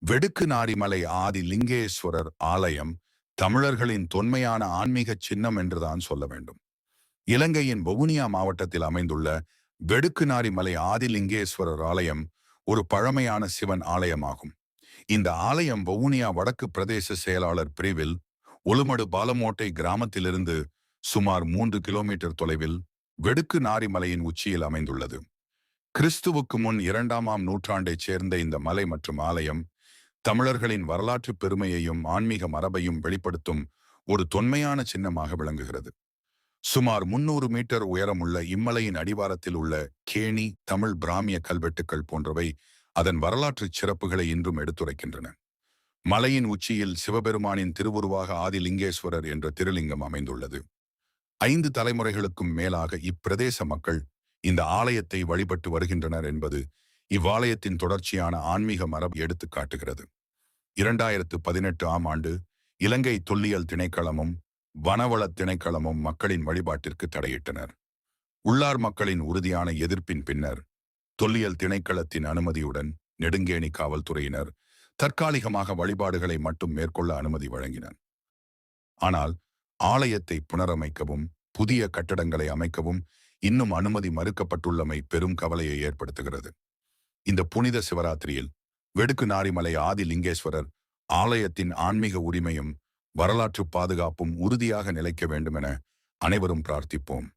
வெடுக்கு நாரிமலை ஆதி லிங்கேஸ்வரர் ஆலயம் தமிழர்களின் தொன்மையான ஆன்மீக சின்னம் என்றுதான் சொல்ல வேண்டும். இலங்கையின் வவுனியா மாவட்டத்தில் அமைந்துள்ள வெடுக்கு நாரிமலை ஆதி லிங்கேஸ்வரர் ஆலயம் ஒரு பழமையான சிவன் ஆலயமாகும். இந்த ஆலயம் வவுனியா வடக்கு பிரதேச செயலாளர் பிரிவில் ஒலுமடு பாலமோட்டை கிராமத்திலிருந்து சுமார் 3 கிலோமீட்டர் தொலைவில் வெடுக்கு நாரிமலையின் உச்சியில் அமைந்துள்ளது. கிறிஸ்துவுக்கு முன் 2ஆம் நூற்றாண்டைச் சேர்ந்த இந்த மலை மற்றும் ஆலயம் தமிழர்களின் வரலாற்று பெருமையையும் ஆன்மீக மரபையும் வெளிப்படுத்தும் ஒரு தொன்மையான சின்னமாக விளங்குகிறது. சுமார் 300 மீட்டர் உயரமுள்ள இம்மலையின் அடிவாரத்தில் உள்ள கேணி, தமிழ் பிராமிய கல்வெட்டுக்கள் போன்றவை அதன் வரலாற்று சிறப்புகளை இன்றும் எடுத்துரைக்கின்றன. மலையின் உச்சியில் சிவபெருமானின் திருவுருவாக ஆதிலிங்கேஸ்வரர் என்ற திருலிங்கம் அமைந்துள்ளது. 5 தலைமுறைகளுக்கும் மேலாக இப்பிரதேச மக்கள் இந்த ஆலயத்தை வழிபட்டு வருகின்றனர் என்பது இவ்வாலயத்தின் தொடர்ச்சியான ஆன்மீக மரபு எடுத்து காட்டுகிறது. 2018ஆம் ஆண்டு இலங்கை தொல்லியல் திணைக்களமும் வனவள திணைக்களமும் மக்களின் வழிபாட்டிற்கு தடையிட்டனர். உள்ளார் மக்களின் உறுதியான எதிர்ப்பின் பின்னர் தொல்லியல் திணைக்களத்தின் அனுமதியுடன் நெடுங்கேணி காவல்துறையினர் தற்காலிகமாக வழிபாடுகளை மட்டும் மேற்கொள்ள அனுமதி வழங்கினர். ஆனால் ஆலயத்தை புனரமைக்கவும் புதிய கட்டடங்களை அமைக்கவும் இன்னும் அனுமதி மறுக்கப்பட்டுள்ளமை பெரும் கவலையை ஏற்படுத்துகிறது. இந்த புனித சிவராத்திரியில் வெடுக்கு நாரிமலை ஆதி லிங்கேஸ்வரர் ஆலயத்தின் ஆன்மீக உரிமையும் வரலாற்று பாதுகாப்பும் உறுதியாக நிலைக்க வேண்டுமென அனைவரும் பிரார்த்திப்போம்.